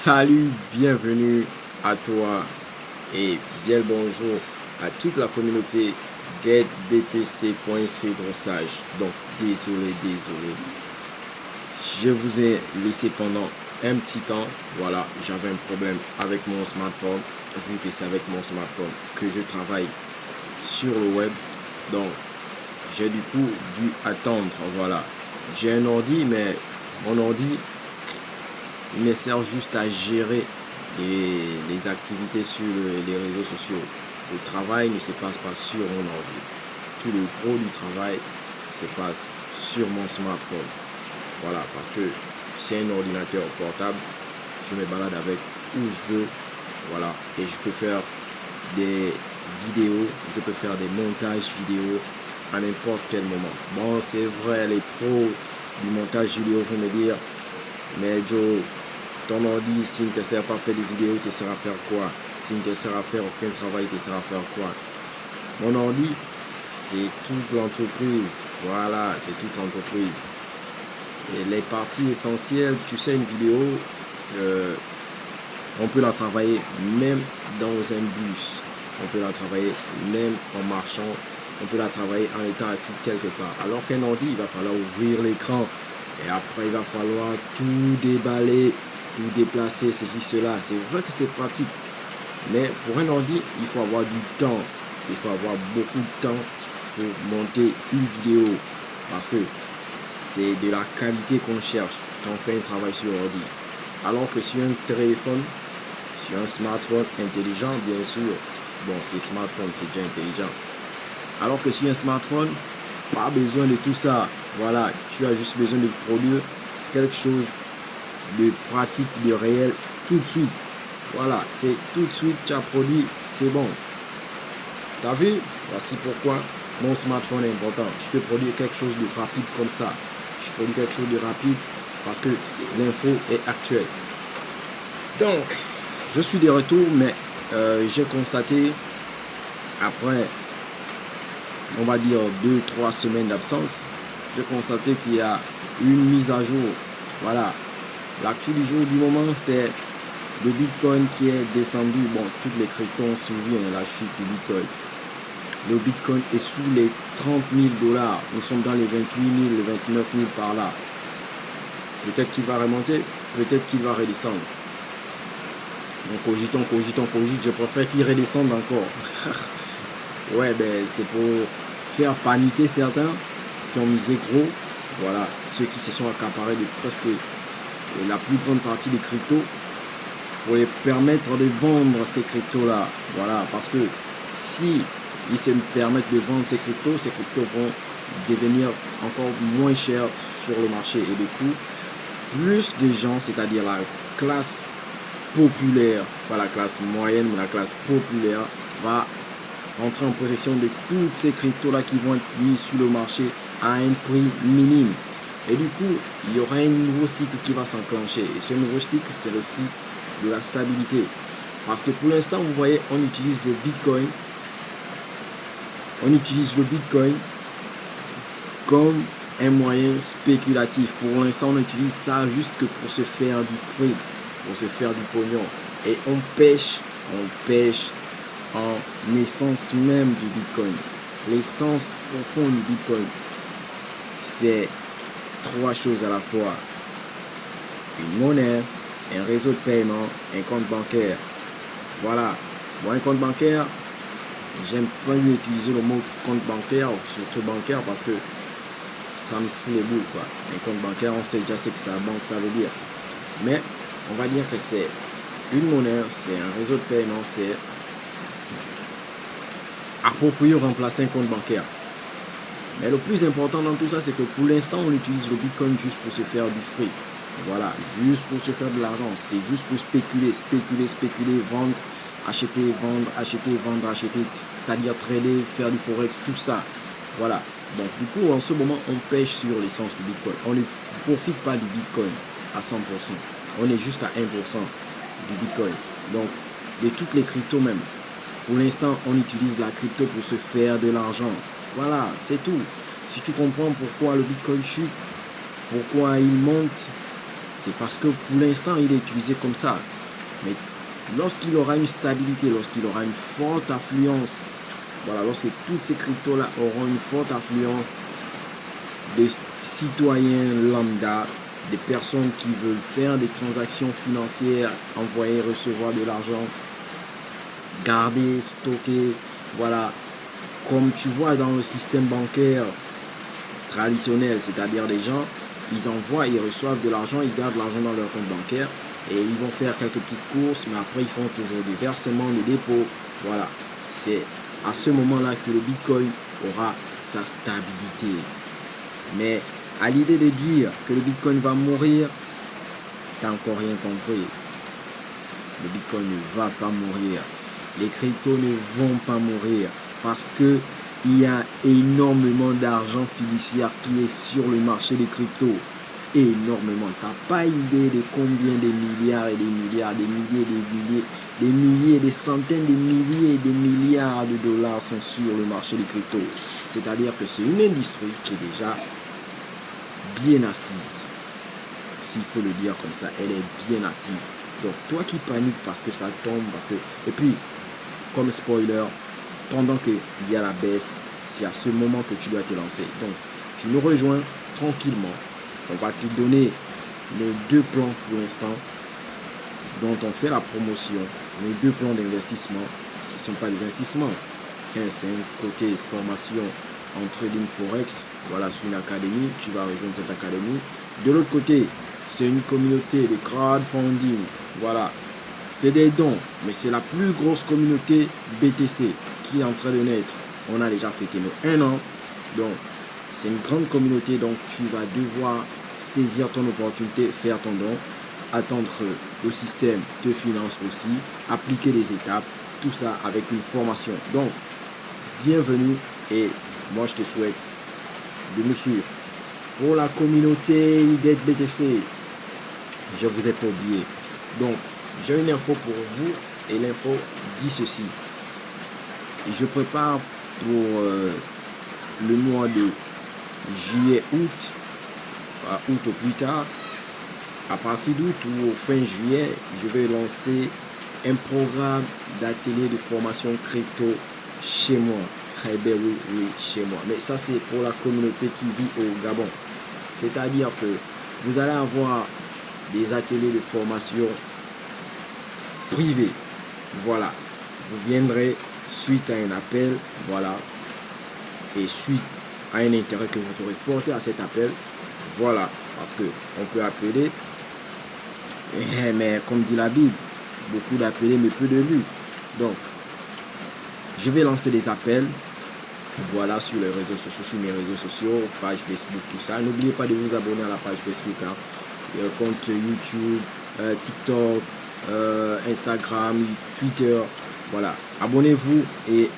Salut, bienvenue à toi et bien le bonjour à toute la communauté GetBTC.c Drossage. Donc désolé, je vous ai laissé pendant un petit temps. Voilà, j'avais un problème avec mon smartphone, vu que c'est avec mon smartphone que je travaille sur le web. Donc j'ai du coup dû attendre. Voilà, j'ai un ordi, mais mon ordi me sert juste à gérer les activités sur les réseaux sociaux. Le travail ne se passe pas sur mon ordi. Tout le gros du travail se passe sur mon smartphone. Voilà, parce que c'est un ordinateur portable. Je me balade avec où je veux. Voilà, et je peux faire des vidéos, je peux faire des montages vidéo à n'importe quel moment. Bon, c'est vrai, les pros du montage vidéo vont me dire, mais Joe, ton ordi, s'il ne te sert pas à faire des vidéos, te sert à faire quoi? S'il ne te sert à faire aucun travail, te sert à faire quoi? Mon ordi, c'est toute l'entreprise. Voilà, c'est toute l'entreprise. Et les parties essentielles, tu sais, une vidéo, on peut la travailler même dans un bus. On peut la travailler même en marchant. On peut la travailler en étant assis quelque part. Alors qu'un ordi, il va falloir ouvrir l'écran. Et après, il va falloir tout déballer, tout déplacer, ceci, cela. C'est vrai que c'est pratique. Mais pour un ordi, il faut avoir du temps. Il faut avoir beaucoup de temps pour monter une vidéo. Parce que c'est de la qualité qu'on cherche quand on fait un travail sur ordi. Alors que sur un téléphone, sur un smartphone intelligent, bien sûr. Bon, c'est smartphone, c'est déjà intelligent. Alors que sur un smartphone, pas besoin de tout ça. Voilà, tu as juste besoin de produire quelque chose de pratique, de réel, tout de suite. Voilà, c'est tout de suite, tu as produit, c'est bon. T'as vu? Voici pourquoi mon smartphone est important. Je peux produire quelque chose de rapide comme ça. Je produis quelque chose de rapide parce que l'info est actuelle. Donc, je suis de retour, mais j'ai constaté, après, on va dire 2-3 semaines d'absence, j'ai constaté qu'il y a une mise à jour. Voilà, l'actu du jour du moment, c'est le Bitcoin qui est descendu. Bon, toutes les cryptos ont suivi la chute du Bitcoin. Le Bitcoin est sous les 30 000 $. Nous sommes dans les 28 000, les 29 000 par là. Peut-être qu'il va remonter, peut-être qu'il va redescendre. Donc cogite, je préfère qu'il redescende encore. Ouais, ben c'est pour faire paniquer certains qui ont misé gros. Voilà, ceux qui se sont accaparés de presque la plus grande partie des cryptos pour les permettre de vendre ces cryptos-là. Voilà, parce que si ils se permettent de vendre ces cryptos vont devenir encore moins chers sur le marché. Et du coup, plus de gens, c'est-à-dire la classe populaire, pas la classe moyenne, mais la classe populaire, va entrer en possession de toutes ces cryptos-là qui vont être mis sur le marché à un prix minime. Et du coup, il y aura un nouveau cycle qui va s'enclencher. Et ce nouveau cycle, c'est le cycle de la stabilité. Parce que pour l'instant, vous voyez, on utilise le Bitcoin. On utilise le Bitcoin comme un moyen spéculatif. Pour l'instant, on utilise ça juste que pour se faire du trade, pour se faire du pognon. Et on pêche en essence même du Bitcoin. L'essence profonde du Bitcoin, c'est 3 choses à la fois. Une monnaie, un réseau de paiement, un compte bancaire. Voilà. Bon, un compte bancaire, j'aime pas mieux utiliser le mot compte bancaire, surtout bancaire, parce que ça me fout les boules, quoi. Un compte bancaire, on sait déjà ce que ça banque, ça veut dire. Mais on va dire que c'est une monnaie, c'est un réseau de paiement, c'est approprié remplacer un compte bancaire. Mais le plus important dans tout ça, c'est que pour l'instant, on utilise le Bitcoin juste pour se faire du fric. Voilà, juste pour se faire de l'argent. C'est juste pour spéculer, vendre, acheter, vendre, acheter. C'est-à-dire trader, faire du forex, tout ça. Voilà. Donc du coup, en ce moment, on pêche sur l'essence du Bitcoin. On ne profite pas du Bitcoin à 100%. On est juste à 1% du Bitcoin. Donc, de toutes les cryptos même. Pour l'instant, on utilise la crypto pour se faire de l'argent. Voilà, c'est tout. Si tu comprends pourquoi le Bitcoin chute, pourquoi il monte, c'est parce que pour l'instant, il est utilisé comme ça. Mais lorsqu'il aura une stabilité, lorsqu'il aura une forte affluence, voilà, lorsque toutes ces cryptos-là auront une forte affluence des citoyens lambda, des personnes qui veulent faire des transactions financières, envoyer, recevoir de l'argent, garder, stocker, voilà, comme tu vois dans le système bancaire traditionnel, c'est-à-dire les gens, ils envoient, ils reçoivent de l'argent, ils gardent l'argent dans leur compte bancaire et ils vont faire quelques petites courses, mais après ils font toujours des versements, des dépôts. Voilà, c'est à ce moment-là que le Bitcoin aura sa stabilité. Mais à l'idée de dire que le Bitcoin va mourir, t'as encore rien compris. Le Bitcoin ne va pas mourir. Les cryptos ne vont pas mourir parce que il y a énormément d'argent fiduciaire qui est sur le marché des cryptos. Énormément. Tu n'as pas idée de combien de milliards et des milliards, des milliers, des milliers, des centaines de milliers et des milliards de dollars sont sur le marché des cryptos. C'est-à-dire que c'est une industrie qui est déjà bien assise. S'il faut le dire comme ça, elle est bien assise. Donc toi qui paniques parce que ça tombe, et puis comme spoiler, pendant qu'il y a la baisse, c'est à ce moment que tu dois te lancer. Donc tu nous rejoins tranquillement. On va te donner nos 2 plans pour l'instant dont on fait la promotion. Nos 2 plans d'investissement, ce ne sont pas des investissements. C'est un côté formation en trading forex. Voilà, c'est une académie. Tu vas rejoindre cette académie. De l'autre côté, c'est une communauté de crowdfunding. Voilà, c'est des dons, mais c'est la plus grosse communauté BTC qui est en train de naître. On a déjà fêté nos 1 an. Donc, c'est une grande communauté. Donc, tu vas devoir saisir ton opportunité, faire ton don, attendre que le système te finance aussi, appliquer les étapes, tout ça avec une formation. Donc, bienvenue et moi, je te souhaite de me suivre. Pour la communauté IDET BTC, je vous ai pas oublié. Donc, j'ai une info pour vous et l'info dit ceci. Je prépare pour le mois de juillet-août, août au plus tard. À partir d'août ou fin juillet, je vais lancer un programme d'atelier de formation crypto chez moi. Eh bien oui, chez moi. Mais ça, c'est pour la communauté qui vit au Gabon. C'est-à-dire que vous allez avoir des ateliers de formation privés. Voilà. Vous viendrez suite à un appel. Voilà. Et suite à un intérêt que vous aurez porté à cet appel. Voilà. Parce que on peut appeler. Mais comme dit la Bible, beaucoup d'appelés mais peu de lus. Donc, je vais lancer des appels. Voilà, sur les réseaux sociaux, sur mes réseaux sociaux, page Facebook, tout ça. N'oubliez pas de vous abonner à la page Facebook, hein. Compte YouTube, TikTok, Instagram, Twitter. Voilà, abonnez-vous et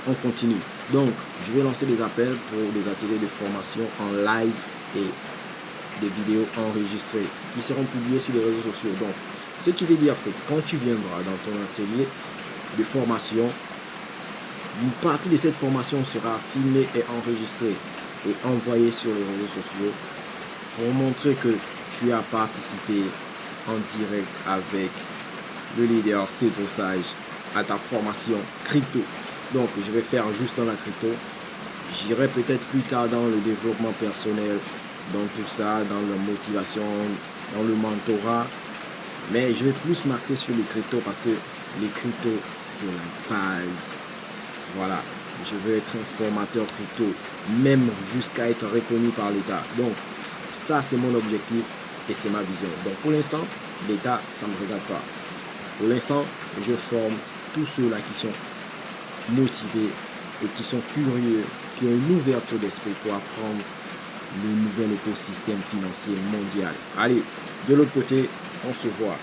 on continue. Donc, je vais lancer des appels pour des ateliers de formation en live et des vidéos enregistrées qui seront publiées sur les réseaux sociaux. Donc, ce qui veut dire que quand tu viendras dans ton atelier de formation, une partie de cette formation sera filmée et enregistrée et envoyée sur les réseaux sociaux pour montrer que tu as participé en direct avec le leader Cédro Sage à ta formation crypto. Donc, je vais faire juste dans la crypto. J'irai peut-être plus tard dans le développement personnel, dans tout ça, dans la motivation, dans le mentorat. Mais je vais plus m'axer sur les cryptos parce que les cryptos, c'est la base. Voilà, je veux être un formateur crypto, même jusqu'à être reconnu par l'État. Donc, ça, c'est mon objectif et c'est ma vision. Donc, pour l'instant, l'État, ça ne me regarde pas. Pour l'instant, je forme tous ceux-là qui sont motivés et qui sont curieux, qui ont une ouverture d'esprit pour apprendre le nouvel écosystème financier mondial. Allez, de l'autre côté, on se voit.